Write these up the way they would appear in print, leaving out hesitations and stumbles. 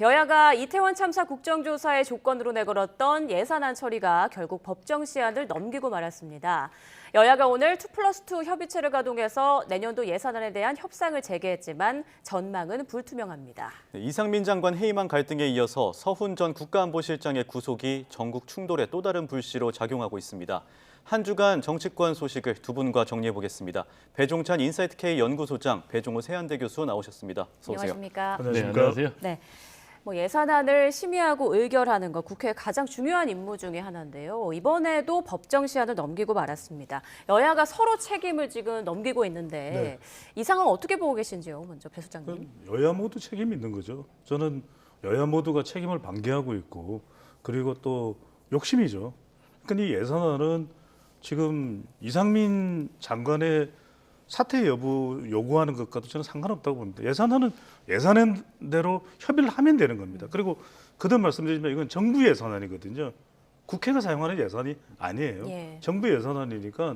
여야가 이태원 참사 국정조사의 조건으로 내걸었던 예산안 처리가 결국 법정 시한을 넘기고 말았습니다. 여야가 오늘 2+2 협의체를 가동해서 내년도 예산안에 대한 협상을 재개했지만 전망은 불투명합니다. 이상민 장관 해임안 갈등에 이어서 서훈 전 국가안보실장의 구속이 전국 충돌의 또 다른 불씨로 작용하고 있습니다. 한 주간 정치권 소식을 두 분과 정리해보겠습니다. 배종찬 인사이트K 연구소장, 배종우 세한대 교수 나오셨습니다. 어서 오세요. 안녕하십니까? 네, 안녕하세요. 네. 예산안을 심의하고 의결하는 것 국회의 가장 중요한 임무 중에 하나인데요. 이번에도 법정 시한을 넘기고 말았습니다. 여야가 서로 책임을 지금 넘기고 있는데 이 상황 어떻게 보고 계신지요? 먼저 배 소장님. 여야 모두 책임이 있는 거죠. 저는 여야 모두가 책임을 방기하고 있고 그리고 또 욕심이죠. 그러니까 이 예산안은 지금 이상민 장관의 사퇴 여부 요구하는 것과도 저는 상관없다고 봅니다. 예산안은 예산안대로 협의를 하면 되는 겁니다. 그리고 거듭 말씀드리지만 이건 정부 예산안이거든요. 국회가 사용하는 예산이 아니에요. 예. 정부 예산안이니까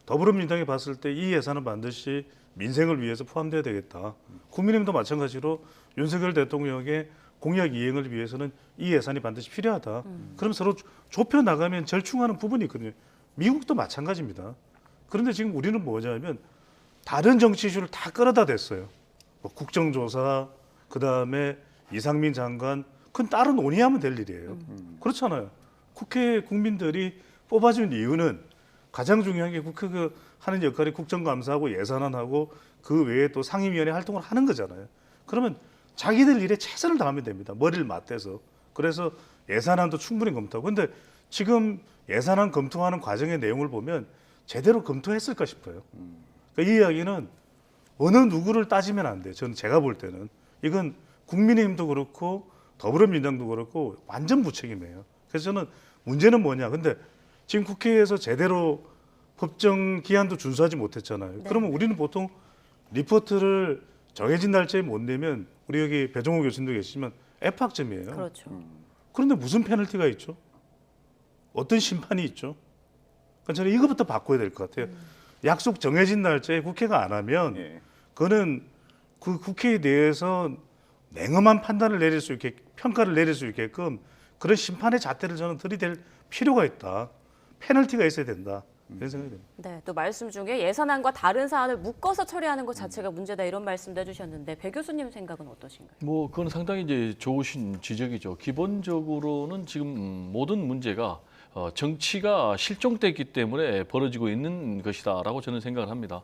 더불어민주당이 봤을 때 이 예산은 반드시 민생을 위해서 포함돼야 되겠다. 국민의힘도 마찬가지로 윤석열 대통령의 공약 이행을 위해서는 이 예산이 반드시 필요하다. 그럼 서로 좁혀 나가면 절충하는 부분이 있거든요. 미국도 마찬가지입니다. 그런데 지금 우리는 뭐냐면 다른 정치 이슈를 다 끌어다 댔어요. 뭐 국정조사, 그다음에 이상민 장관, 그건 따로 논의하면 될 일이에요. 그렇잖아요. 국회 국민들이 뽑아준 이유는 가장 중요한 게 국회가 하는 역할이 국정감사하고 예산안하고 그 외에 또 상임위원회 활동을 하는 거잖아요. 그러면 자기들 일에 최선을 다하면 됩니다. 머리를 맞대서. 그래서 예산안도 충분히 검토하고. 근데 지금 예산안 검토하는 과정의 내용을 보면 제대로 검토했을까 싶어요. 그러니까 이 이야기는 어느 누구를 따지면 안 돼요. 저는 제가 볼 때는. 이건 국민의힘도 그렇고 더불어민주당도 그렇고 완전 무책임해요. 그래서 저는 문제는 뭐냐. 근데 지금 국회에서 제대로 법정 기한도 준수하지 못했잖아요. 그러면 우리는 보통 리포트를 정해진 날짜에 못 내면 우리 여기 배종우 교수님도 계시지만 애팍점이에요. 그렇죠. 그런데 무슨 페널티가 있죠? 어떤 심판이 있죠? 그러니까 저는 이거부터 바꿔야 될 것 같아요. 약속 정해진 날짜에 국회가 안 하면 그거는 그 국회에 대해서 냉엄한 판단을 내릴 수 있게 평가를 내릴 수 있게끔 그런 심판의 잣대를 저는 들이댈 필요가 있다. 페널티가 있어야 된다. 이런 생각이 듭니다. 네, 또 말씀 중에 예산안과 다른 사안을 묶어서 처리하는 것 자체가 문제다 이런 말씀도 해주셨는데 배 교수님 생각은 어떠신가요? 그건 상당히 이제 좋으신 지적이죠. 기본적으로는 지금 모든 문제가 정치가 실종됐기 때문에 벌어지고 있는 것이다라고 저는 생각을 합니다.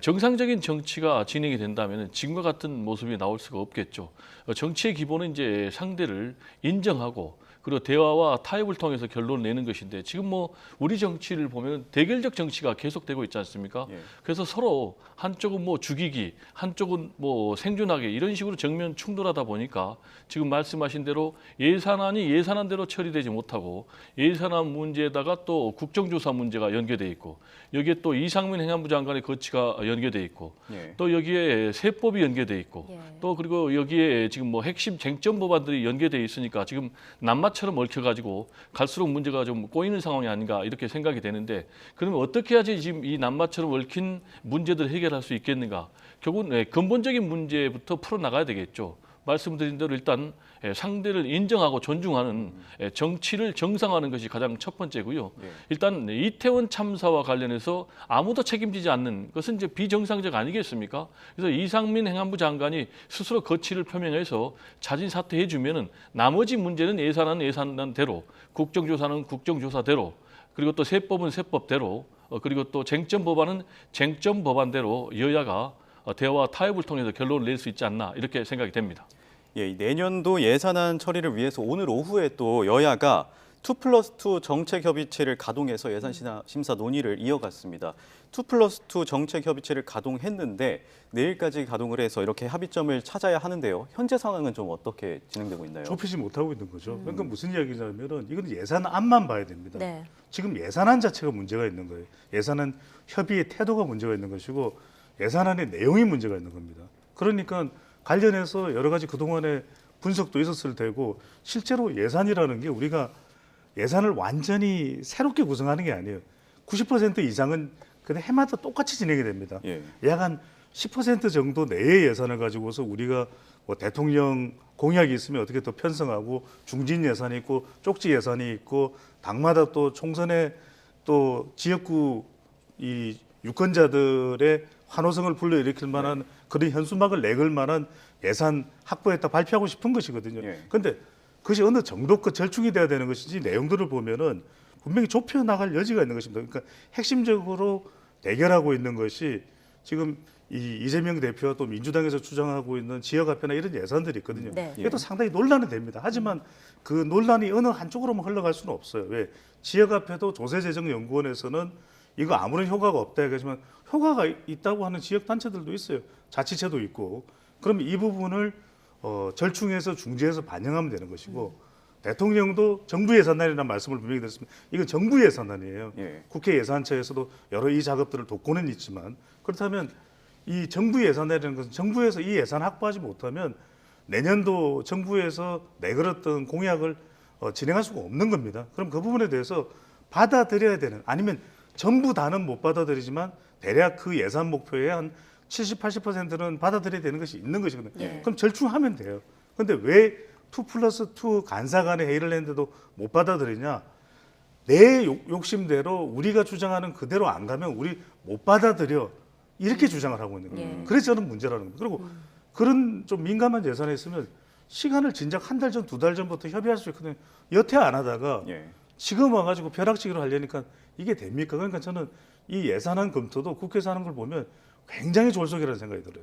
정상적인 정치가 진행이 된다면 지금과 같은 모습이 나올 수가 없겠죠. 정치의 기본은 이제 상대를 인정하고 그리고 대화와 타협을 통해서 결론을 내는 것인데 지금 우리 정치를 보면 대결적 정치가 계속되고 있지 않습니까? 그래서 서로 한쪽은 죽이기, 한쪽은 생존하기 이런 식으로 정면 충돌하다 보니까 지금 말씀하신 대로 예산안이 예산안대로 처리되지 못하고 예산안 문제에다가 또 국정조사 문제가 연계돼 있고 여기에 또 이상민 행안부 장관의 거취가 연계돼 있고 또 여기에 세법이 연계돼 있고 또 그리고 여기에 지금 핵심 쟁점 법안들이 연계돼 있으니까 지금 낱마처럼 얽혀가지고 갈수록 문제가 좀 꼬이는 상황이 아닌가 이렇게 생각이 되는데 그러면 어떻게 해야지 지금 이 낱마처럼 얽힌 문제들을 해결할 수 있겠는가? 결국은 근본적인 문제부터 풀어나가야 되겠죠. 말씀드린 대로 일단 상대를 인정하고 존중하는 정치를 정상화하는 것이 가장 첫 번째고요. 일단 이태원 참사와 관련해서 아무도 책임지지 않는 것은 이제 비정상적 아니겠습니까? 그래서 이상민 행안부 장관이 스스로 거취를 표명해서 자진 사퇴해 주면은 나머지 문제는 예산안은 예산안대로, 국정조사는 국정조사대로, 그리고 또 세법은 세법대로, 그리고 또 쟁점 법안은 쟁점 법안대로 여야가 대화와 타협을 통해서 결론을 낼 수 있지 않나 이렇게 생각이 됩니다. 내년도 예산안 처리를 위해서 오늘 오후에 또 여야가 2+2 정책협의체를 가동해서 예산 심사 논의를 이어갔습니다. 2+2 정책협의체를 가동했는데 내일까지 가동을 해서 이렇게 합의점을 찾아야 하는데요. 현재 상황은 좀 어떻게 진행되고 있나요? 좁히지 못하고 있는 거죠. 그러니까 무슨 이야기냐면은 이건 예산안만 봐야 됩니다. 네. 지금 예산안 자체가 문제가 있는 거예요. 예산안 협의의 태도가 문제가 있는 것이고 예산안의 내용이 문제가 있는 겁니다. 그러니까 관련해서 여러 가지 그동안의 분석도 있었을 테고 실제로 예산이라는 게 우리가 예산을 완전히 새롭게 구성하는 게 아니에요. 90% 이상은 근데 해마다 똑같이 진행이 됩니다. 약 한 10% 정도 내의 예산을 가지고서 우리가 뭐 대통령 공약이 있으면 어떻게 더 편성하고 중진 예산이 있고 쪽지 예산이 있고 당마다 또 총선에 또 지역구 이 유권자들의 환호성을 불러일으킬 만한 그런 현수막을 내걸 만한 예산 확보했다 발표하고 싶은 것이거든요. 그런데 그것이 어느 정도껏 절충이 돼야 되는 것인지 내용들을 보면은 분명히 좁혀 나갈 여지가 있는 것입니다. 그러니까 핵심적으로 대결하고 있는 것이 지금 이 이재명 대표와 또 민주당에서 주장하고 있는 지역화폐나 이런 예산들이 있거든요. 네. 이것도 상당히 논란이 됩니다. 하지만 그 논란이 어느 한쪽으로만 흘러갈 수는 없어요. 왜? 지역화폐도 조세재정연구원에서는 이거 아무런 효과가 없다 얘기하지만 효과가 있다고 하는 지역단체들도 있어요. 자치체도 있고. 그럼 이 부분을 절충해서 중재해서 반영하면 되는 것이고 대통령도 정부 예산안이라는 말씀을 분명히 드렸습니다. 이건 정부 예산안이에요. 국회 예산처에서도 여러 이 작업들을 돕고는 있지만 그렇다면 이 정부 예산이라는 것은 정부에서 이 예산 확보하지 못하면 내년도 정부에서 내걸었던 공약을 진행할 수가 없는 겁니다. 그럼 그 부분에 대해서 받아들여야 되는 아니면 전부 다는 못 받아들이지만 대략 그 예산 목표의 한 70, 80%는 받아들여야 되는 것이 있는 것이거든요. 그럼 절충하면 돼요. 그런데 왜 2+2 간사 간의 회의를 했는데도 못 받아들이냐? 내 욕심대로 우리가 주장하는 그대로 안 가면 우리 못 받아들여. 이렇게 주장을 하고 있는 거예요. 그래서 저는 문제라는 겁니다. 그리고 그런 좀 민감한 예산에 있으면 시간을 진작 한 달 전, 두 달 전부터 협의할 수 있거든요. 여태 안 하다가 지금 와가지고 벼락치기로 하려니까 이게 됩니까? 그러니까 저는 이 예산안 검토도 국회에서 하는 걸 보면 굉장히 졸속이라는 생각이 들어요.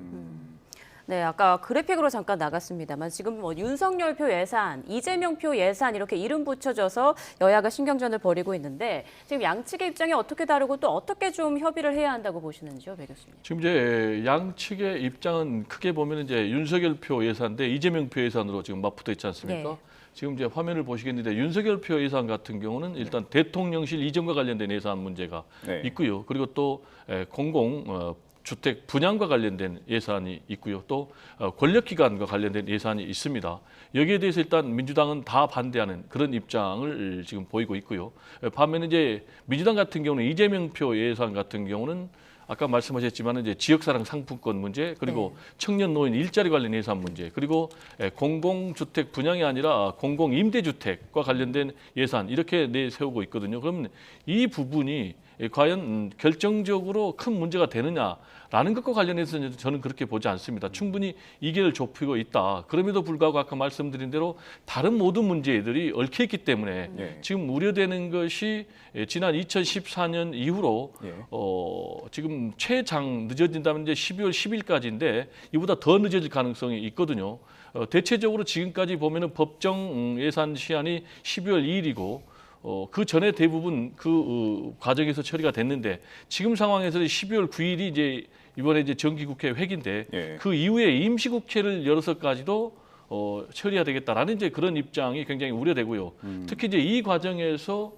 네, 아까 그래픽으로 잠깐 나갔습니다만 지금 뭐 윤석열 표 예산, 이재명 표 예산 이렇게 이름 붙여져서 여야가 신경전을 벌이고 있는데 지금 양측의 입장이 어떻게 다르고 또 어떻게 좀 협의를 해야 한다고 보시는지요, 배 교수님? 지금 이제 양측의 입장은 크게 보면 이제 윤석열 표 예산 대 이재명 표 예산으로 지금 맞붙어 있지 않습니까? 네. 지금 이제 화면을 보시겠는데 윤석열 표 예산 같은 경우는 일단 대통령실 이전과 관련된 예산 문제가 있고요. 그리고 또 공공 주택 분양과 관련된 예산이 있고요. 또 권력기관과 관련된 예산이 있습니다. 여기에 대해서 일단 민주당은 다 반대하는 그런 입장을 지금 보이고 있고요. 반면에 이제 민주당 같은 경우는 이재명 표 예산 같은 경우는 아까 말씀하셨지만 이제 지역사랑 상품권 문제 그리고 청년 노인 일자리 관련 예산 문제 그리고 공공주택 분양이 아니라 공공임대주택과 관련된 예산 이렇게 내세우고 있거든요. 그러면 이 부분이 과연 결정적으로 큰 문제가 되느냐라는 것과 관련해서 저는 그렇게 보지 않습니다. 충분히 이견을 좁히고 있다. 그럼에도 불구하고 아까 말씀드린 대로 다른 모든 문제들이 얽혀있기 때문에 지금 우려되는 것이 지난 2014년 이후로 지금 최장 늦어진다면 이제 12월 10일까지인데 이보다 더 늦어질 가능성이 있거든요. 대체적으로 지금까지 보면은 법정 예산 시한이 12월 2일이고 그 전에 대부분 그 과정에서 처리가 됐는데 지금 상황에서 12월 9일이 이제 이번에 이제 정기국회 회기인데 그 이후에 임시국회를 열어서까지도 처리해야 되겠다라는 이제 그런 입장이 굉장히 우려되고요. 특히 이제 이 과정에서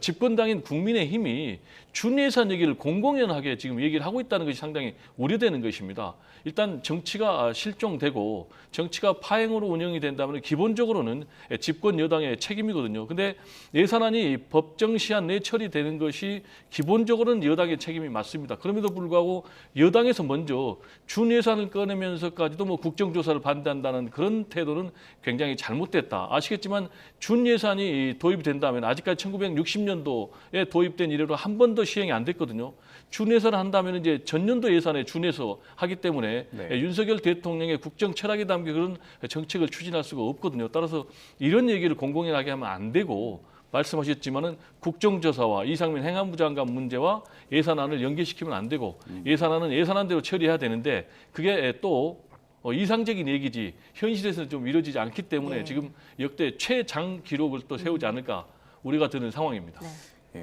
집권당인 국민의힘이 준예산 얘기를 공공연하게 지금 얘기를 하고 있다는 것이 상당히 우려되는 것입니다. 일단 정치가 실종되고 정치가 파행으로 운영이 된다면 기본적으로는 집권 여당의 책임이거든요. 근데 예산안이 법정 시한 내에 처리되는 것이 기본적으로는 여당의 책임이 맞습니다. 그럼에도 불구하고 여당에서 먼저 준예산을 꺼내면서까지도 뭐 국정조사를 반대한다는 그런 태도는 굉장히 잘못됐다. 아시겠지만 준예산이 도입이 된다면 아직까지 1960년도에 도입된 이래로 한 번도 시행이 안 됐거든요. 준예산을 한다면 이제 전년도 예산에 준해서 하기 때문에 윤석열 대통령의 국정 철학이 담긴 그런 정책을 추진할 수가 없거든요. 따라서 이런 얘기를 공공연하게 하면 안 되고 말씀하셨지만은 국정조사와 이상민 행안부 장관 문제와 예산안을 연계시키면 안 되고 예산안은 예산안대로 처리해야 되는데 그게 또 이상적인 얘기지 현실에서는 좀 이루어지지 않기 때문에 지금 역대 최장 기록을 또 세우지 않을까 우리가 드는 상황입니다.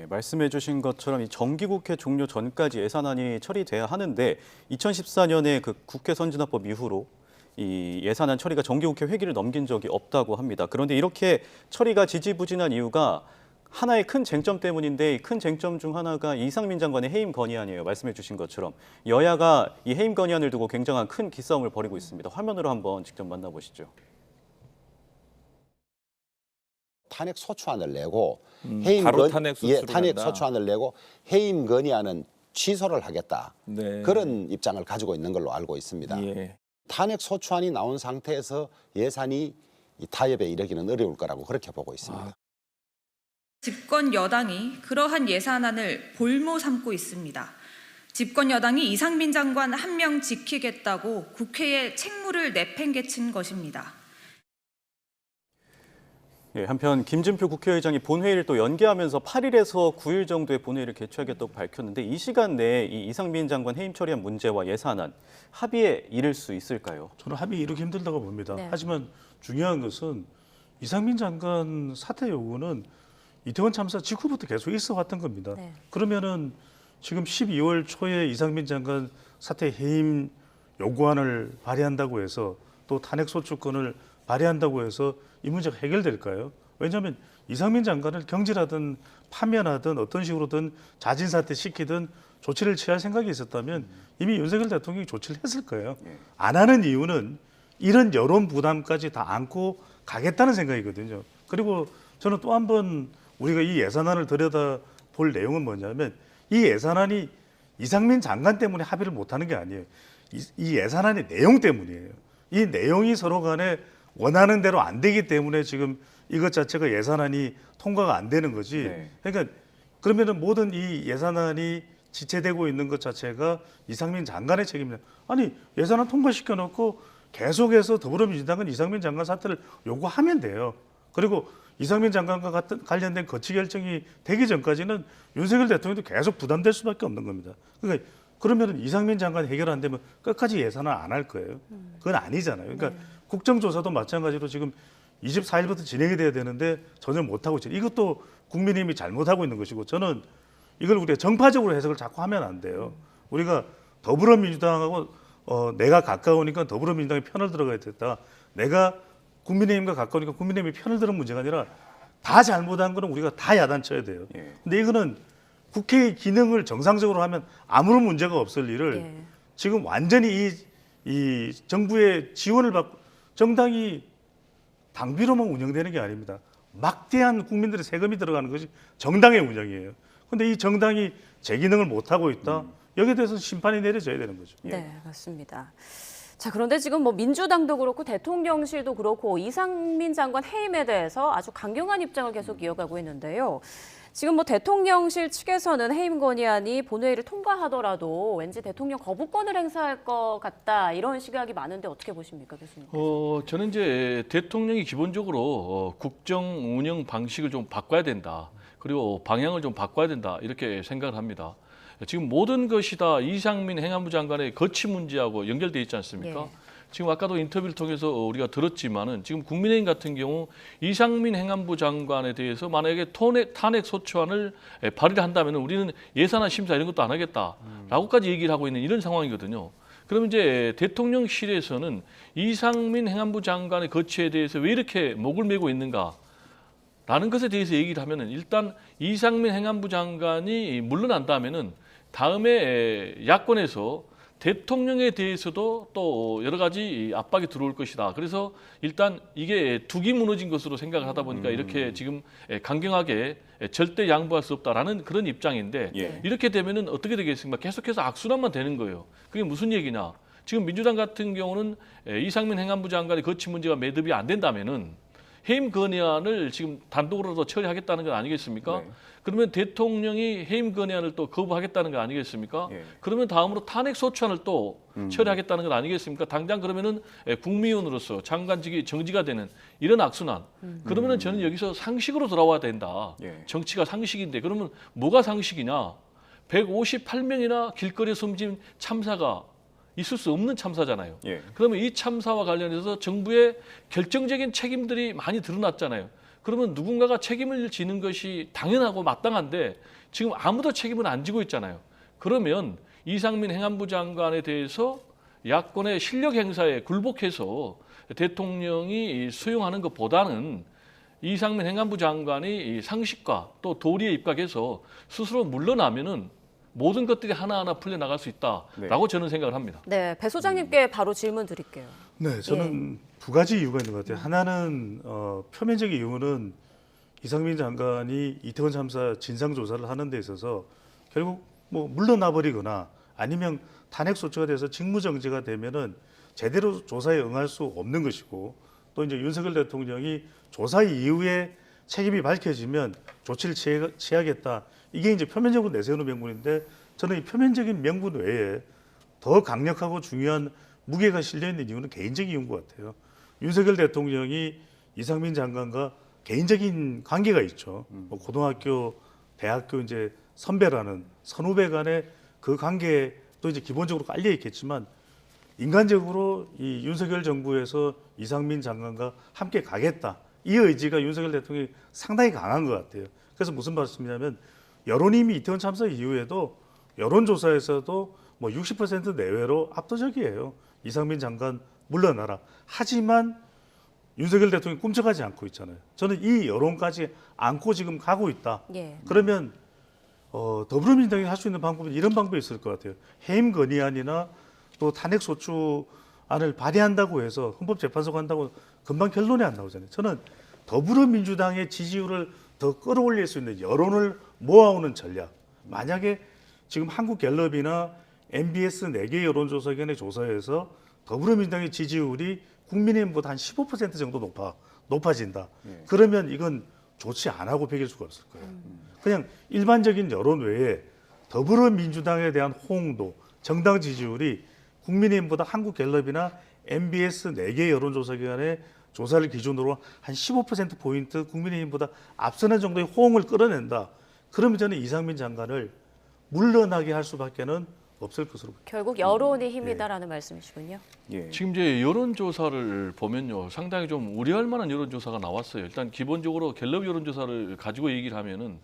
말씀해 주신 것처럼 이 정기국회 종료 전까지 예산안이 처리돼야 하는데 2014년에 그 국회 선진화법 이후로 이 예산안 처리가 정기국회 회기를 넘긴 적이 없다고 합니다. 그런데 이렇게 처리가 지지부진한 이유가 하나의 큰 쟁점 때문인데 이 큰 쟁점 중 하나가 이상민 장관의 해임 건의안이에요. 말씀해 주신 것처럼 여야가 이 해임 건의안을 두고 굉장한 큰 기싸움을 벌이고 있습니다. 화면으로 한번 직접 만나보시죠. 탄핵 소추안을 내고 바로 탄핵 소추를 탄핵 한다. 소추안을 내고 해임 건의안은 취소를 하겠다. 네. 그런 입장을 가지고 있는 걸로 알고 있습니다. 예. 탄핵 소추안이 나온 상태에서 예산이 이 타협에 이르기는 어려울 거라고 그렇게 보고 있습니다. 집권 여당이 그러한 예산안을 볼모 삼고 있습니다. 집권 여당이 이상민 장관 한 명 지키겠다고 국회에 책무를 내팽개친 것입니다. 예, 한편 김진표 국회의장이 본회의를 또 연기하면서 8일에서 9일 정도의 본회의를 개최하겠다고 밝혔는데 이 시간 내에 이 이상민 장관 해임 처리한 문제와 예산안 합의에 이를 수 있을까요? 저는 합의 이루기 힘들다고 봅니다. 네. 하지만 중요한 것은 이상민 장관 사퇴 요구는 이태원 참사 직후부터 계속 있어 왔던 겁니다. 네. 그러면은 지금 12월 초에 이상민 장관 사퇴 해임 요구안을 발의한다고 해서 또 탄핵소추권을 발의한다고 해서 이 문제가 해결될까요? 왜냐하면 이상민 장관을 경질하든 파면하든 어떤 식으로든 자진 사퇴시키든 조치를 취할 생각이 있었다면 이미 윤석열 대통령이 조치를 했을 거예요. 안 하는 이유는 이런 여론 부담까지 다 안고 가겠다는 생각이거든요. 그리고 저는 또 한 번 우리가 이 예산안을 들여다 볼 내용은 뭐냐면 이 예산안이 이상민 장관 때문에 합의를 못하는 게 아니에요. 이 예산안의 내용 때문이에요. 이 내용이 서로 간에 원하는 대로 안 되기 때문에 지금 이것 자체가 예산안이 통과가 안 되는 거지. 네. 그러니까 그러면은 모든 이 예산안이 지체되고 있는 것 자체가 이상민 장관의 책임이다. 아니 예산안 통과시켜 놓고 계속해서 더불어민주당은 이상민 장관 사퇴를 요구하면 돼요. 그리고 이상민 장관과 같은 관련된 거치 결정이 되기 전까지는 윤석열 대통령도 계속 부담될 수밖에 없는 겁니다. 그러니까 그러면 이상민 장관 해결 안 되면 끝까지 예산을 안 할 거예요. 그건 아니잖아요. 그러니까 국정조사도 마찬가지로 지금 24일부터 진행이 돼야 되는데 전혀 못하고 있죠. 이것도 국민의힘이 잘못하고 있는 것이고 저는 이걸 우리가 정파적으로 해석을 자꾸 하면 안 돼요. 우리가 더불어민주당하고 내가 가까우니까 더불어민주당의 편을 들어가야 됐다. 내가 국민의힘과 가까우니까 국민의힘이 편을 들은 문제가 아니라 다 잘못한 거는 우리가 다 야단쳐야 돼요. 예. 근데 이거는 국회의 기능을 정상적으로 하면 아무런 문제가 없을 일을 예. 지금 완전히 이 정부의 지원을 받고 정당이 당비로만 운영되는 게 아닙니다. 막대한 국민들의 세금이 들어가는 것이 정당의 운영이에요. 그런데 이 정당이 제 기능을 못하고 있다. 여기에 대해서 심판이 내려져야 되는 거죠. 네, 맞습니다. 자, 그런데 지금 뭐 민주당도 그렇고 대통령실도 그렇고 이상민 장관 해임에 대해서 아주 강경한 입장을 계속 이어가고 있는데요. 지금 뭐 대통령실 측에서는 해임 건의안이 본회의를 통과하더라도 왠지 대통령 거부권을 행사할 것 같다 이런 시각이 많은데 어떻게 보십니까, 교수님? 저는 이제 대통령이 기본적으로 국정 운영 방식을 좀 바꿔야 된다. 그리고 방향을 좀 바꿔야 된다. 이렇게 생각을 합니다. 지금 모든 것이 다 이상민 행안부 장관의 거취 문제하고 연결돼 있지 않습니까? 예. 지금 아까도 인터뷰를 통해서 우리가 들었지만은 지금 국민의힘 같은 경우 이상민 행안부 장관에 대해서 만약에 탄핵 소추안을 발의를 한다면 우리는 예산안 심사 이런 것도 안 하겠다라고까지 얘기를 하고 있는 이런 상황이거든요. 그러면 이제 대통령실에서는 이상민 행안부 장관의 거취에 대해서 왜 이렇게 목을 메고 있는가? 라는 것에 대해서 얘기를 하면은 일단 이상민 행안부 장관이 물러난다면은 다음에 야권에서 대통령에 대해서도 또 여러 가지 압박이 들어올 것이다. 그래서 일단 이게 둑이 무너진 것으로 생각을 하다 보니까 이렇게 지금 강경하게 절대 양보할 수 없다라는 그런 입장인데 예. 이렇게 되면은 어떻게 되겠습니까? 계속해서 악순환만 되는 거예요. 그게 무슨 얘기냐? 지금 민주당 같은 경우는 이상민 행안부 장관의 거취 문제가 매듭이 안 된다면은 해임 건의안을 지금 단독으로도 처리하겠다는 건 아니겠습니까? 네. 그러면 대통령이 해임 건의안을 또 거부하겠다는 거 아니겠습니까? 예. 그러면 다음으로 탄핵 소추안을 또 처리하겠다는 건 아니겠습니까? 당장 그러면은 국무위원으로서 장관직이 정지가 되는 이런 악순환. 그러면은 저는 여기서 상식으로 돌아와야 된다. 예. 정치가 상식인데 그러면 뭐가 상식이냐? 158명이나 길거리에 숨진 참사가 있을 수 없는 참사잖아요. 예. 그러면 이 참사와 관련해서 정부의 결정적인 책임들이 많이 드러났잖아요. 그러면 누군가가 책임을 지는 것이 당연하고 마땅한데 지금 아무도 책임을 안 지고 있잖아요. 그러면 이상민 행안부 장관에 대해서 야권의 실력 행사에 굴복해서 대통령이 수용하는 것보다는 이상민 행안부 장관이 상식과 또 도리에 입각해서 스스로 물러나면은 모든 것들이 하나하나 풀려나갈 수 있다라고 저는 생각을 합니다. 네, 배 소장님께 바로 질문 드릴게요. 네, 저는 두 가지 이유가 있는 것 같아요. 하나는 표면적인 이유는 이상민 장관이 이태원 참사 진상 조사를 하는 데 있어서 결국 뭐 물러나 버리거나 아니면 탄핵 소추가 돼서 직무정지가 되면은 제대로 조사에 응할 수 없는 것이고, 또 이제 윤석열 대통령이 조사 이후에 책임이 밝혀지면 조치를 취하겠다. 이게 이제 표면적으로 내세우는 명분인데, 저는 이 표면적인 명분 외에 더 강력하고 중요한 무게가 실려 있는 이유는 개인적인 이유인 것 같아요. 윤석열 대통령이 이상민 장관과 개인적인 관계가 있죠. 뭐 고등학교, 대학교 이제 선배라는 선후배 간의 그 관계도 이제 기본적으로 깔려 있겠지만, 인간적으로 이 윤석열 정부에서 이상민 장관과 함께 가겠다. 이 의지가 윤석열 대통령이 상당히 강한 것 같아요. 그래서 무슨 말씀이냐면, 여론이 이미 이태원 참사 이후에도 여론조사에서도 뭐 60% 내외로 압도적이에요. 이상민 장관 물러나라. 하지만 윤석열 대통령이 꿈쩍하지 않고 있잖아요. 저는 이 여론까지 안고 지금 가고 있다. 예. 그러면 더불어민주당이 할 수 있는 방법은 이런 방법이 있을 것 같아요. 해임 건의안이나 또 탄핵 소추안을 발의한다고 해서 헌법재판소 간다고 금방 결론이 안 나오잖아요. 저는 더불어민주당의 지지율을 더 끌어올릴 수 있는 여론을 모아오는 전략. 만약에 지금 한국갤럽이나 MBS 4개 여론조사기관의 조사에서 더불어민주당의 지지율이 국민의힘보다 한 15% 정도 높아진다. 그러면 이건 조치 안 하고 배길 수가 없을 거예요. 그냥 일반적인 여론 외에 더불어민주당에 대한 호응도, 정당 지지율이 국민의힘보다 한국갤럽이나 MBS 4개 여론조사기관의 조사를 기준으로 한 15%포인트 국민의힘보다 앞서는 정도의 호응을 끌어낸다. 그러면 저는 이상민 장관을 물러나게 할 수밖에는 없을 것으로 봅니다. 결국 여론이 힘이다라는 말씀이시군요. 예. 지금 이제 여론조사를 보면요, 상당히 좀 우려할 만한 여론조사가 나왔어요. 일단 기본적으로 갤럽 여론조사를 가지고 얘기를 하면은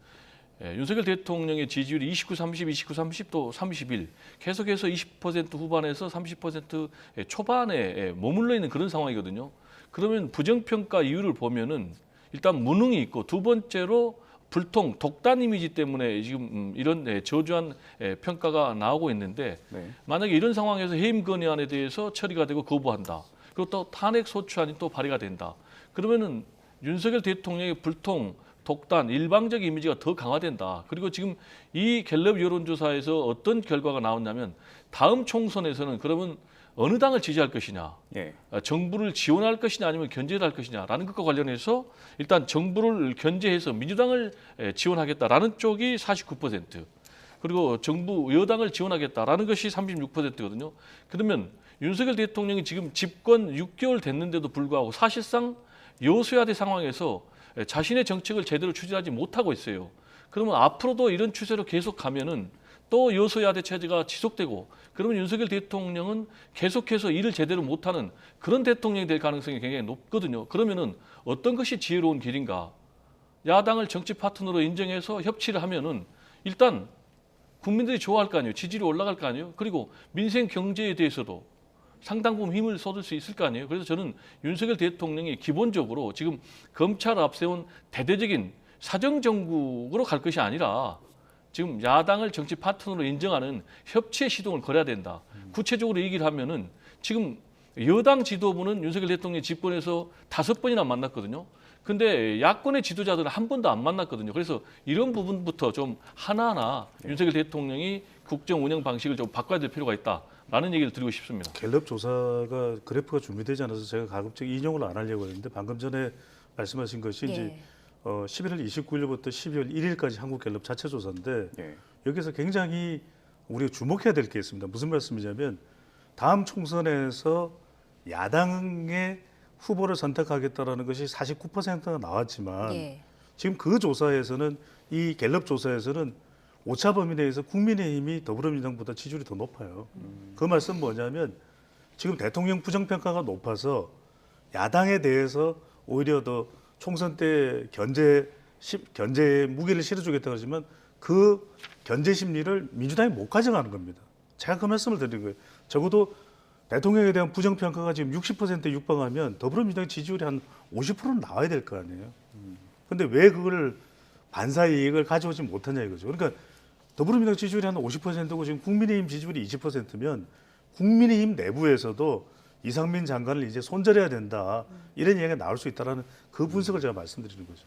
윤석열 대통령의 지지율이 29, 30, 29, 30, 또 31, 계속해서 20% 후반에서 30% 초반에 머물러 있는 그런 상황이거든요. 그러면 부정평가 이유를 보면은 일단 무능이 있고, 두 번째로 불통, 독단 이미지 때문에 지금 이런 저조한 평가가 나오고 있는데, 네. 만약에 이런 상황에서 해임 건의안에 대해서 처리가 되고 거부한다. 그리고 또 탄핵 소추안이 또 발의가 된다. 그러면은 윤석열 대통령의 불통, 독단, 일방적 이미지가 더 강화된다. 그리고 지금 이 갤럽 여론조사에서 어떤 결과가 나왔냐면, 다음 총선에서는 그러면 어느 당을 지지할 것이냐, 예. 정부를 지원할 것이냐 아니면 견제를 할 것이냐라는 것과 관련해서 일단 정부를 견제해서 민주당을 지원하겠다라는 쪽이 49%, 그리고 정부 여당을 지원하겠다라는 것이 36%거든요. 그러면 윤석열 대통령이 지금 집권 6개월 됐는데도 불구하고 사실상 여소야대 상황에서 자신의 정책을 제대로 추진하지 못하고 있어요. 그러면 앞으로도 이런 추세로 계속 가면은 또 여소야대 체제가 지속되고, 그러면 윤석열 대통령은 계속해서 일을 제대로 못하는 그런 대통령이 될 가능성이 굉장히 높거든요. 그러면은 어떤 것이 지혜로운 길인가? 야당을 정치 파트너로 인정해서 협치를 하면은 일단 국민들이 좋아할 거 아니에요. 지지율이 올라갈 거 아니에요. 그리고 민생 경제에 대해서도 상당 부분 힘을 쏟을 수 있을 거 아니에요. 그래서 저는 윤석열 대통령이 기본적으로 지금 검찰을 앞세운 대대적인 사정정국으로 갈 것이 아니라 지금 야당을 정치 파트너로 인정하는 협치의 시동을 걸어야 된다. 구체적으로 얘기를 하면은 지금 여당 지도부는 윤석열 대통령이 집권해서 5번이나 만났거든요. 근데 야권의 지도자들은 한 번도 안 만났거든요. 그래서 이런 부분부터 좀 하나하나 윤석열 대통령이 국정 운영 방식을 좀 바꿔야 될 필요가 있다라는 얘기를 드리고 싶습니다. 갤럽 조사가 그래프가 준비되지 않아서 제가 가급적 인용을 안 하려고 했는데, 방금 전에 말씀하신 것이 이제 11월 29일부터 12월 1일까지 한국갤럽 자체 조사인데, 예. 여기서 굉장히 우리가 주목해야 될 게 있습니다. 무슨 말씀이냐면, 다음 총선에서 야당의 후보를 선택하겠다라는 것이 49%가 나왔지만, 예. 지금 그 조사에서는, 이 갤럽 조사에서는 오차 범위 내에서 국민의힘이 더불어민주당보다 지지율이 더 높아요. 그 말씀은 뭐냐면, 지금 대통령 부정평가가 높아서 야당에 대해서 오히려 더 총선 때 견제에 무게를 실어주겠다 그러지만, 그 견제 심리를 민주당이 못 가져가는 겁니다. 제가 그 말씀을 드린 거예요. 적어도 대통령에 대한 부정평가가 지금 60%에 육박하면 더불어민주당 지지율이 한 50%는 나와야 될 거 아니에요. 근데 왜 그걸 반사의 이익을 가져오지 못하냐 이거죠. 그러니까 더불어민주당 지지율이 한 50%고 지금 국민의힘 지지율이 20%면 국민의힘 내부에서도 이상민 장관을 이제 손절해야 된다, 이런 이야기가 나올 수 있다라는 그 분석을 제가 말씀드리는 거죠.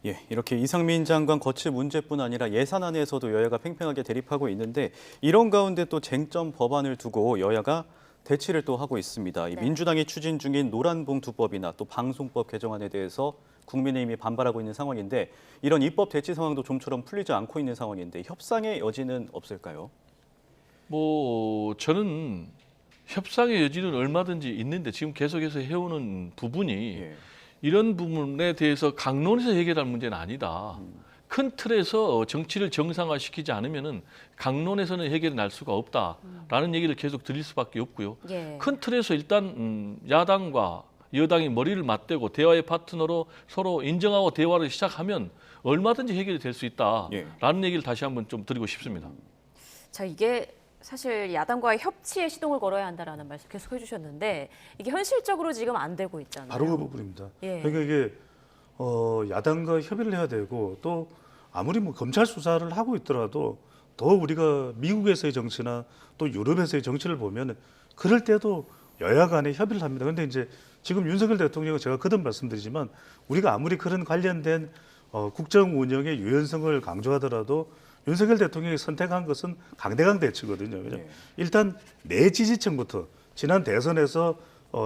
예, 이렇게 이상민 장관 거취 문제뿐 아니라 예산안에서도 여야가 팽팽하게 대립하고 있는데 이런 가운데 또 쟁점 법안을 두고 여야가 대치를 또 하고 있습니다. 이 네. 민주당이 추진 중인 노란봉투법이나 또 방송법 개정안에 대해서 국민의힘이 반발하고 있는 상황인데 이런 입법 대치 상황도 좀처럼 풀리지 않고 있는 상황인데 협상의 여지는 없을까요? 뭐 저는 협상의 여지는 얼마든지 있는데 지금 계속해서 해오는 부분이 예. 이런 부분에 대해서 강론에서 해결할 문제는 아니다. 큰 틀에서 정치를 정상화시키지 않으면은 강론에서는 해결이 날 수가 없다라는 얘기를 계속 드릴 수밖에 없고요. 예. 큰 틀에서 일단 야당과 여당이 머리를 맞대고 대화의 파트너로 서로 인정하고 대화를 시작하면 얼마든지 해결이 될 수 있다라는 얘기를 다시 한번 좀 드리고 싶습니다. 자, 이게 사실 야당과의 협치에 시동을 걸어야 한다라는 말씀 계속 해주셨는데 이게 현실적으로 지금 안 되고 있잖아요. 바로 그 부분입니다. 예. 그러니까 이게 야당과 협의를 해야 되고 또 아무리 뭐 검찰 수사를 하고 있더라도 더 우리가 미국에서의 정치나 또 유럽에서의 정치를 보면 그럴 때도 여야 간에 협의를 합니다. 그런데 이제 지금 윤석열 대통령은 제가 거듭 말씀드리지만 우리가 아무리 그런 관련된 국정 운영의 유연성을 강조하더라도 윤석열 대통령이 선택한 것은 강대강 대치거든요. 그죠? 네. 일단 내 지지층부터 지난 대선에서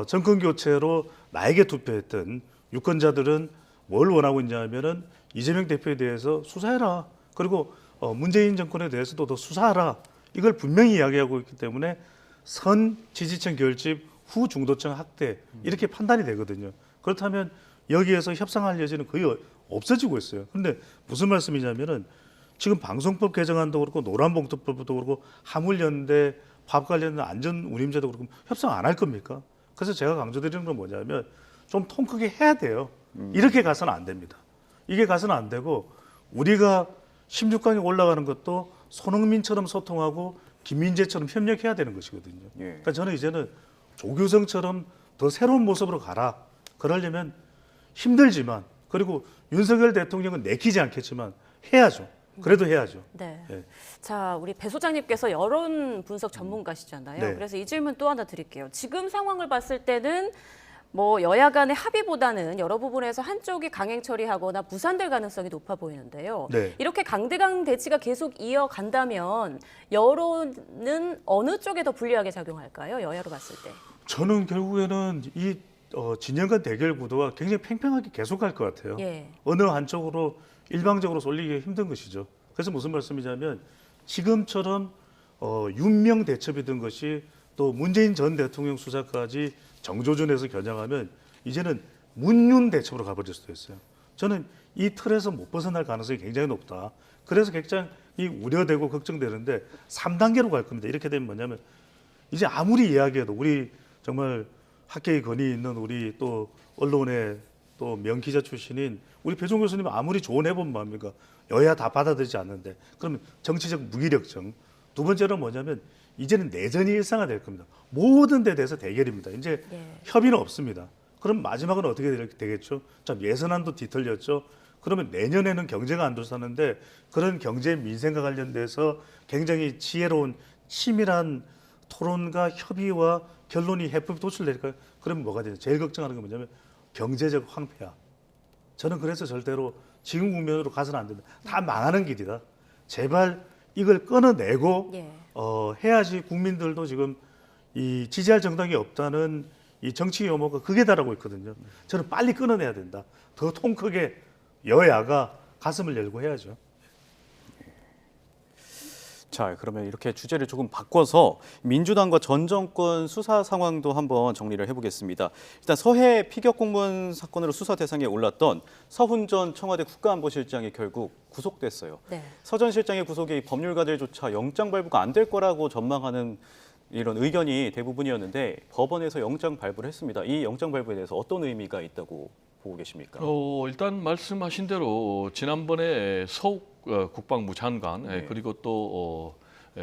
정권 교체로 나에게 투표했던 유권자들은 뭘 원하고 있냐면은 이재명 대표에 대해서 수사해라. 그리고 문재인 정권에 대해서도 더 수사하라. 이걸 분명히 이야기하고 있기 때문에 선 지지층 결집 후 중도층 학대 이렇게 판단이 되거든요. 그렇다면 여기에서 협상할 여지는 거의 없어지고 있어요. 그런데 무슨 말씀이냐면은 지금 방송법 개정안도 그렇고 노란봉투법도 그렇고 화물연대 밥 관련된 안전운임제도 그렇고 협상 안 할 겁니까? 그래서 제가 강조드리는 건 뭐냐면 좀 통 크게 해야 돼요. 이렇게 가서는 안 됩니다. 이게 가서는 안 되고 우리가 16강에 올라가는 것도 손흥민처럼 소통하고 김민재처럼 협력해야 되는 것이거든요. 예. 그러니까 저는 이제는 조규성처럼 더 새로운 모습으로 가라. 그러려면 힘들지만 그리고 윤석열 대통령은 내키지 않겠지만 해야죠. 그래도 해야죠. 네. 예. 자, 우리 배 소장님께서 여론 분석 전문가시잖아요. 네. 그래서 이 질문 또 하나 드릴게요. 지금 상황을 봤을 때는 뭐 여야 간의 합의보다는 여러 부분에서 한쪽이 강행 처리하거나 무산될 가능성이 높아 보이는데요. 네. 이렇게 강대강 대치가 계속 이어간다면 여론은 어느 쪽에 더 불리하게 작용할까요? 여야로 봤을 때. 저는 결국에는 이 진영 간 대결 구도가 굉장히 팽팽하게 계속할 것 같아요. 예. 어느 한쪽으로 일방적으로 쏠리기 힘든 것이죠. 그래서 무슨 말씀이냐면 지금처럼 윤명 대첩이던 것이 또 문재인 전 대통령 수사까지 정조준에서 겨냥하면 이제는 문윤 대첩으로 가버릴 수도 있어요. 저는 이 틀에서 못 벗어날 가능성이 굉장히 높다. 그래서 굉장히 우려되고 걱정되는데 3단계로 갈 겁니다. 이렇게 되면 뭐냐면 이제 아무리 이야기해도 우리 정말 학계의 권위 있는 우리 또 언론의 또 명기자 출신인 우리 배종 교수님 아무리 조언해보면 뭐합니까? 여야 다 받아들이지 않는데 그러면 정치적 무기력증. 두 번째는 뭐냐면 이제는 내전이 일상화될 겁니다. 모든 데 대해서 대결입니다. 이제 예. 협의는 없습니다. 그럼 마지막은 어떻게 되겠죠? 자, 예산안도 뒤틀렸죠. 그러면 내년에는 경제가 안 돌아서는데 그런 경제 민생과 관련돼서 굉장히 지혜로운 치밀한 토론과 협의와 결론이 해법이 도출될까요? 그러면 뭐가 되냐? 제일 걱정하는 건 뭐냐면 경제적 황폐화. 저는 그래서 절대로 지금 국면으로 가서는 안 된다. 다 망하는 길이다. 제발 이걸 끊어내고 예. 해야지 국민들도 지금 이 지지할 정당이 없다는 이 정치 혐오가 극에 달하고 있거든요. 저는 빨리 끊어내야 된다. 더 통 크게 여야가 가슴을 열고 해야죠. 자, 그러면 이렇게 주제를 조금 바꿔서 민주당과 전 정권 수사 상황도 한번 정리를 해보겠습니다. 일단 서해 피격 공무원 사건으로 수사 대상에 올랐던 서훈 전 청와대 국가안보실장이 결국 구속됐어요. 네. 서 전 실장의 구속에 법률가들조차 영장 발부가 안 될 거라고 전망하는 이런 의견이 대부분이었는데 법원에서 영장 발부를 했습니다. 이 영장 발부에 대해서 어떤 의미가 있다고 보고 계십니까? 일단 말씀하신 대로 지난번에 서욱 국방부 장관 네. 그리고 또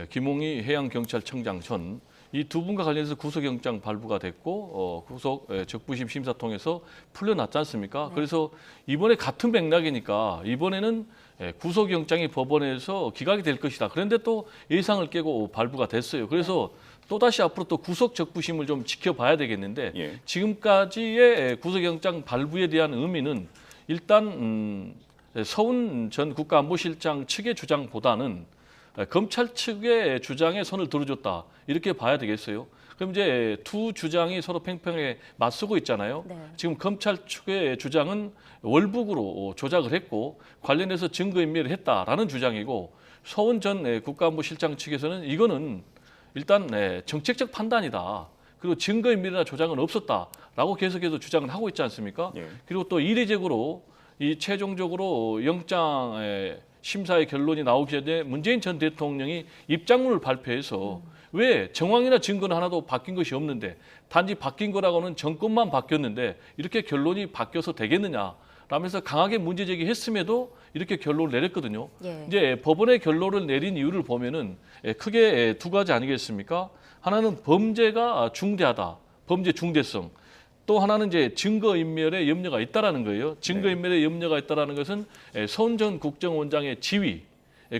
김홍희 해양경찰청장 전 이 두 분과 관련해서 구속영장 발부가 됐고 구속 적부심 심사 통해서 풀려났지 않습니까? 그래서 이번에 같은 맥락이니까 이번에는 구속영장이 법원에서 기각이 될 것이다. 그런데 또 예상을 깨고 발부가 됐어요. 그래서 또다시 앞으로 또 구속 적부심을 좀 지켜봐야 되겠는데 지금까지의 구속영장 발부에 대한 의미는 일단 서훈 전 국가안보실장 측의 주장보다는 검찰 측의 주장에 손을 들어줬다 이렇게 봐야 되겠어요. 그럼 이제 두 주장이 서로 팽팽하게 맞서고 있잖아요. 네. 지금 검찰 측의 주장은 월북으로 조작을 했고 관련해서 증거인멸을 했다라는 주장이고 서훈 전 국가안보실장 측에서는 이거는 일단 정책적 판단이다. 그리고 증거인멸이나 조작은 없었다라고 계속해서 주장을 하고 있지 않습니까? 예. 그리고 또 이례적으로 이 최종적으로 영장 심사의 결론이 나오기 전에 문재인 전 대통령이 입장문을 발표해서 왜 정황이나 증거는 하나도 바뀐 것이 없는데 단지 바뀐 거라고는 정권만 바뀌었는데 이렇게 결론이 바뀌어서 되겠느냐 라면서 강하게 문제 제기했음에도 이렇게 결론을 내렸거든요. 예. 이제 법원의 결론을 내린 이유를 보면은 크게 두 가지 아니겠습니까? 하나는 범죄가 중대하다, 범죄 중대성. 또 하나는 이제 증거인멸의 염려가 있다라는 거예요. 증거인멸의 염려가 있다라는 것은 서훈 전 국정원장의 지위,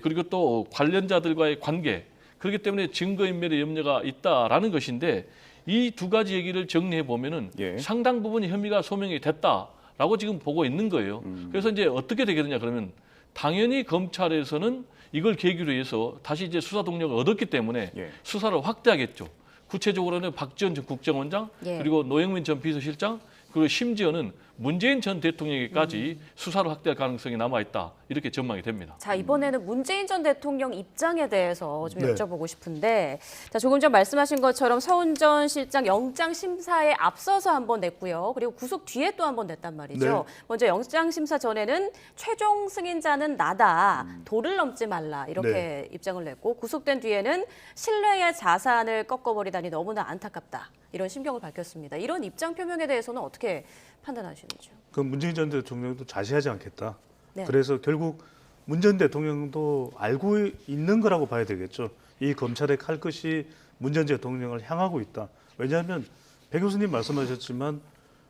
그리고 또 관련자들과의 관계, 그렇기 때문에 증거인멸의 염려가 있다라는 것인데 이 두 가지 얘기를 정리해 보면은 예. 상당 부분 혐의가 소명이 됐다라고 지금 보고 있는 거예요. 그래서 이제 어떻게 되겠느냐 그러면 당연히 검찰에서는 이걸 계기로 해서 다시 이제 수사 동력을 얻었기 때문에 예. 수사를 확대하겠죠. 구체적으로는 박지원 전 국정원장 예. 그리고 노영민 전 비서실장 그리고 심지어는 문재인 전 대통령에게까지 수사를 확대할 가능성이 남아있다 이렇게 전망이 됩니다. 자, 이번에는 문재인 전 대통령 입장에 대해서 좀 네. 여쭤보고 싶은데, 자, 조금 전 말씀하신 것처럼 서훈 전 실장 영장 심사에 앞서서 한번 냈고요. 그리고 구속 뒤에 또 한번 냈단 말이죠. 네. 먼저 영장 심사 전에는 최종 승인자는 나다, 도를 넘지 말라 이렇게 네. 입장을 냈고, 구속된 뒤에는 신뢰의 자산을 꺾어버리다니 너무나 안타깝다. 이런 심경을 밝혔습니다. 이런 입장 표명에 대해서는 어떻게 판단하시는지요? 그 문재인 전 대통령도 자시하지 않겠다. 네. 그래서 결국 문 전 대통령도 알고 있는 거라고 봐야 되겠죠. 이 검찰의 칼끝이 문 전 대통령을 향하고 있다. 왜냐하면 배 교수님 말씀하셨지만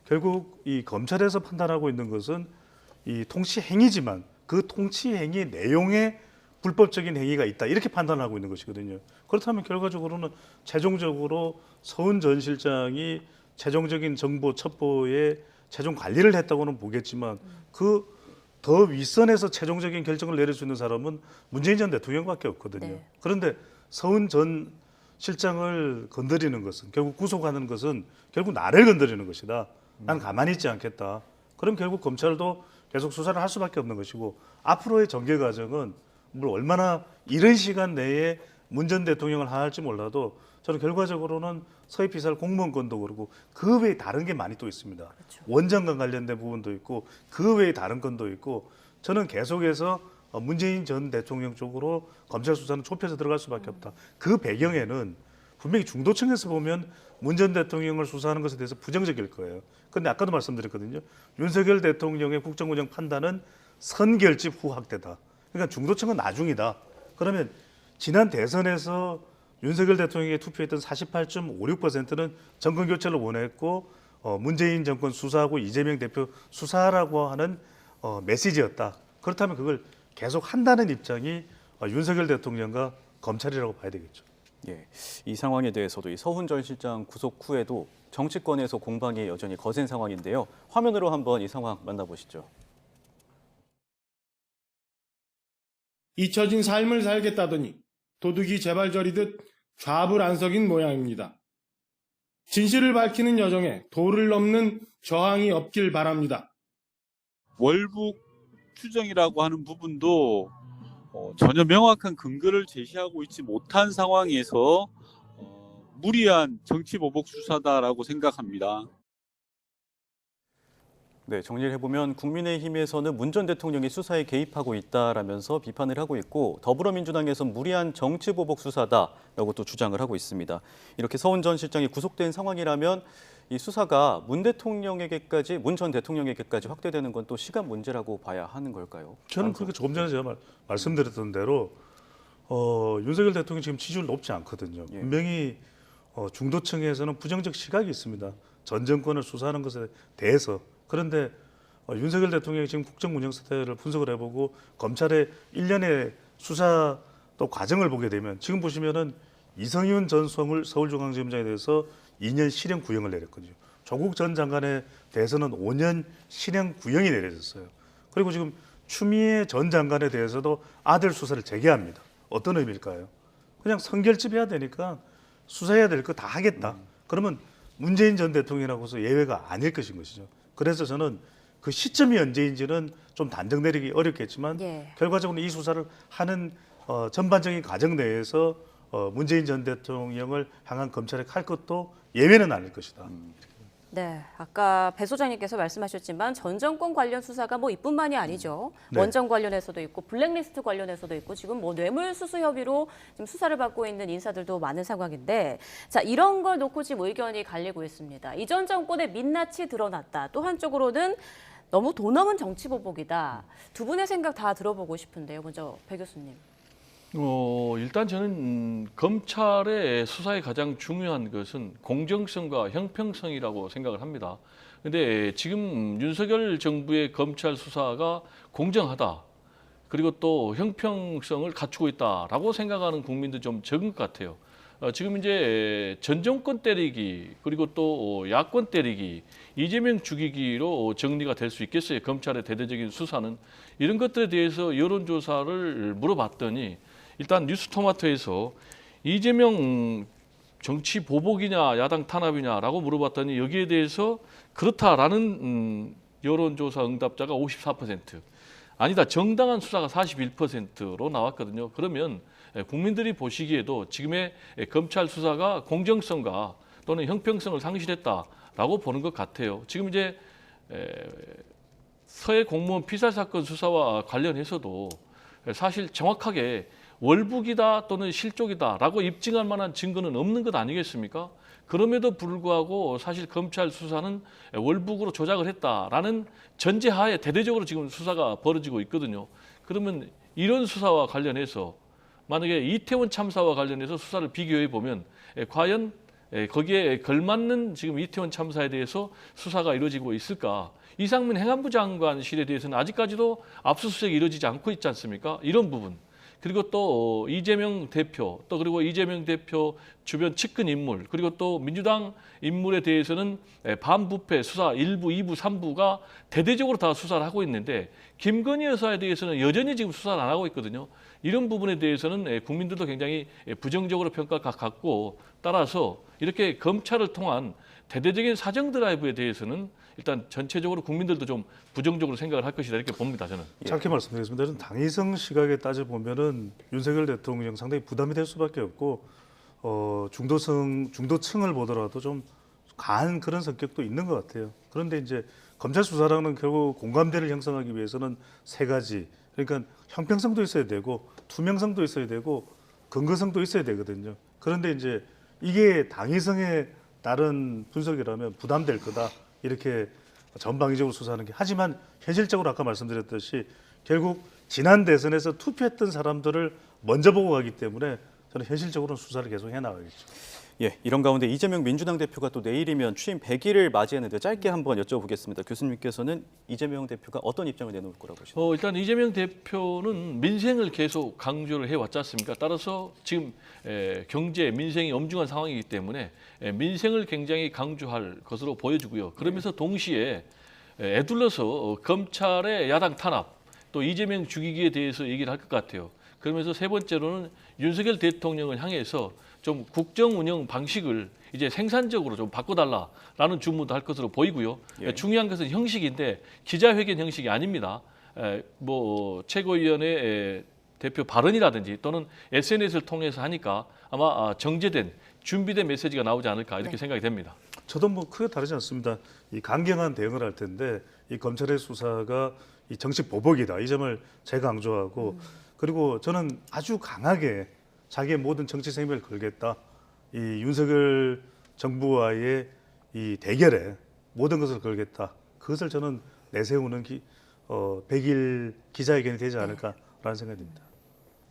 결국 이 검찰에서 판단하고 있는 것은 이 통치 행위지만 그 통치 행위 내용에 불법적인 행위가 있다 이렇게 판단하고 있는 것이거든요. 그렇다면 결과적으로는 최종적으로 서훈 전 실장이 최종적인 정보 첩보에 최종 관리를 했다고는 보겠지만 그 더 윗선에서 최종적인 결정을 내릴 수 있는 사람은 문재인 전 대통령밖에 없거든요. 네. 그런데 서훈 전 실장을 건드리는 것은 결국 구속하는 것은 결국 나를 건드리는 것이다. 난 가만히 있지 않겠다. 그럼 결국 검찰도 계속 수사를 할 수밖에 없는 것이고 앞으로의 전개 과정은 뭘 얼마나 이른 시간 내에 문 전 대통령을 하할지 몰라도 저는 결과적으로는 서해 피살 공무원건도 그렇고 그 외에 다른 게 많이 또 있습니다. 그렇죠. 원장과 관련된 부분도 있고 그 외에 다른 건도 있고 저는 계속해서 문재인 전 대통령 쪽으로 검찰 수사는 좁혀서 들어갈 수밖에 없다. 그 배경에는 분명히 중도층에서 보면 문 전 대통령을 수사하는 것에 대해서 부정적일 거예요. 그런데 아까도 말씀드렸거든요. 윤석열 대통령의 국정운영 판단은 선결집 후 확대다. 그러니까 중도층은 나중이다. 그러면 지난 대선에서 윤석열 대통령에게 투표했던 48.56%는 정권 교체를 원했고 문재인 정권 수사하고 이재명 대표 수사라고 하는 메시지였다. 그렇다면 그걸 계속 한다는 입장이 윤석열 대통령과 검찰이라고 봐야 되겠죠. 예, 이 상황에 대해서도 이 서훈 전 실장 구속 후에도 정치권에서 공방이 여전히 거센 상황인데요. 화면으로 한번 이 상황 만나보시죠. 잊혀진 삶을 살겠다더니 도둑이 재발절이듯 좌불안석인 모양입니다. 진실을 밝히는 여정에 도를 넘는 저항이 없길 바랍니다. 월북 추정이라고 하는 부분도 전혀 명확한 근거를 제시하고 있지 못한 상황에서 무리한 정치보복 수사다라고 생각합니다. 네, 정리를 해보면 국민의힘에서는 문 전 대통령이 수사에 개입하고 있다라면서 비판을 하고 있고 더불어민주당에서는 무리한 정치보복 수사다라고 또 주장을 하고 있습니다. 이렇게 서훈 전 실장이 구속된 상황이라면 이 수사가 문 전 대통령에게까지 확대되는 건 또 시간 문제라고 봐야 하는 걸까요? 저는 그렇게 조금 전에 제가 말씀드렸던 대로 윤석열 대통령이 지금 지지율 높지 않거든요. 예. 분명히 중도층에서는 부정적 시각이 있습니다. 전 정권을 수사하는 것에 대해서. 그런데 윤석열 대통령이 지금 국정 운영 사태를 분석을 해보고 검찰의 일련의 수사 또 과정을 보게 되면 지금 보시면은 이성윤 전 서울중앙지검장에 대해서 2년 실형 구형을 내렸거든요. 조국 전 장관에 대해서는 5년 실형 구형이 내려졌어요. 그리고 지금 추미애 전 장관에 대해서도 아들 수사를 재개합니다. 어떤 의미일까요? 그냥 선결집해야 되니까 수사해야 될 거 다 하겠다. 그러면 문재인 전 대통령이라고서 예외가 아닐 것인 것이죠. 그래서 저는 그 시점이 언제인지는 좀 단정 내리기 어렵겠지만 예. 결과적으로 이 수사를 하는 전반적인 과정 내에서 문재인 전 대통령을 향한 검찰의 칼 것도 예외는 아닐 것이다. 네, 아까 배 소장님께서 말씀하셨지만 전 정권 관련 수사가 뭐 이뿐만이 아니죠. 네. 원전 관련해서도 있고 블랙리스트 관련해서도 있고 지금 뭐 뇌물수수 혐의로 지금 수사를 받고 있는 인사들도 많은 상황인데 자 이런 걸 놓고 지금 의견이 갈리고 있습니다. 이전 정권의 민낯이 드러났다. 또 한쪽으로는 너무 돈 없는 정치 보복이다. 두 분의 생각 다 들어보고 싶은데요. 먼저 배 교수님. 일단 저는 검찰의 수사에 가장 중요한 것은 공정성과 형평성이라고 생각을 합니다. 근데 지금 윤석열 정부의 검찰 수사가 공정하다. 그리고 또 형평성을 갖추고 있다라고 생각하는 국민도 좀 적은 것 같아요. 지금 이제 전 정권 때리기 그리고 또 야권 때리기 이재명 죽이기로 정리가 될 수 있겠어요. 검찰의 대대적인 수사는 이런 것들에 대해서 여론조사를 물어봤더니 일단 뉴스토마토에서 이재명 정치 보복이냐 야당 탄압이냐라고 물어봤더니 여기에 대해서 그렇다라는 여론조사 응답자가 54%, 아니다 정당한 수사가 41%로 나왔거든요. 그러면 국민들이 보시기에도 지금의 검찰 수사가 공정성과 또는 형평성을 상실했다라고 보는 것 같아요. 지금 이제 서해 공무원 피살 사건 수사와 관련해서도 사실 정확하게 월북이다 또는 실족이다라고 입증할 만한 증거는 없는 것 아니겠습니까? 그럼에도 불구하고 사실 검찰 수사는 월북으로 조작을 했다라는 전제하에 대대적으로 지금 수사가 벌어지고 있거든요. 그러면 이런 수사와 관련해서 만약에 이태원 참사와 관련해서 수사를 비교해 보면 과연 거기에 걸맞는 지금 이태원 참사에 대해서 수사가 이루어지고 있을까? 이상민 행안부 장관실에 대해서는 아직까지도 압수수색이 이루어지지 않고 있지 않습니까? 이런 부분. 그리고 또 이재명 대표, 또 그리고 이재명 대표 주변 측근 인물, 그리고 또 민주당 인물에 대해서는 반부패 수사 1부, 2부, 3부가 대대적으로 다 수사를 하고 있는데 김건희 여사에 대해서는 여전히 지금 수사를 안 하고 있거든요. 이런 부분에 대해서는 국민들도 굉장히 부정적으로 평가가 같고 따라서 이렇게 검찰을 통한 대대적인 사정 드라이브에 대해서는 일단 전체적으로 국민들도 좀 부정적으로 생각을 할 것이다 이렇게 봅니다. 저는. 짧게 말씀드리겠습니다. 저는 당위성 시각에 따져 보면은 윤석열 대통령 상당히 부담이 될 수밖에 없고 중도층을 보더라도 좀 강한 그런 성격도 있는 것 같아요. 그런데 이제 검찰 수사라는 결국 공감대를 형성하기 위해서는 세 가지, 그러니까 형평성도 있어야 되고 투명성도 있어야 되고 근거성도 있어야 되거든요. 그런데 이제 이게 당위성에 따른 분석이라면 부담될 거다. 이렇게 전방위적으로 수사하는 게, 하지만 현실적으로 아까 말씀드렸듯이 결국 지난 대선에서 투표했던 사람들을 먼저 보고 가기 때문에 저는 현실적으로는 수사를 계속 해나가겠죠. 예, 이런 가운데 이재명 민주당 대표가 또 내일이면 취임 100일을 맞이했는데 짧게 한번 여쭤보겠습니다. 교수님께서는 이재명 대표가 어떤 입장을 내놓을 거라고 보시나요? 일단 이재명 대표는 민생을 계속 강조를 해왔지 않습니까? 따라서 지금 경제, 민생이 엄중한 상황이기 때문에 민생을 굉장히 강조할 것으로 보여지고요. 그러면서 동시에 애둘러서 검찰의 야당 탄압, 또 이재명 죽이기에 대해서 얘기를 할 것 같아요. 그러면서 세 번째로는 윤석열 대통령을 향해서 좀 국정 운영 방식을 이제 생산적으로 좀 바꿔달라라는 주문도 할 것으로 보이고요. 예. 중요한 것은 형식인데 기자회견 형식이 아닙니다. 뭐 최고위원회 대표 발언이라든지 또는 SNS를 통해서 하니까 아마 정제된 준비된 메시지가 나오지 않을까 이렇게 생각이 됩니다. 저도 뭐 크게 다르지 않습니다. 이 강경한 대응을 할 텐데 이 검찰의 수사가 이 정치 보복이다. 이 점을 제가 강조하고 그리고 저는 아주 강하게 자기의 모든 정치 생명을 걸겠다. 이 윤석열 정부와의 이 대결에 모든 것을 걸겠다. 그것을 저는 내세우는 100일 기자회견이 되지 않을까라는 생각이 듭니다.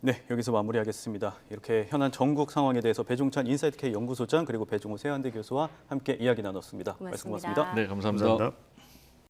네, 여기서 마무리하겠습니다. 이렇게 현안 전국 상황에 대해서 배종찬 인사이트 K 연구소장 그리고 배종호 세한대 교수와 함께 이야기 나눴습니다. 말씀 고맙습니다. 고맙습니다. 네, 감사합니다.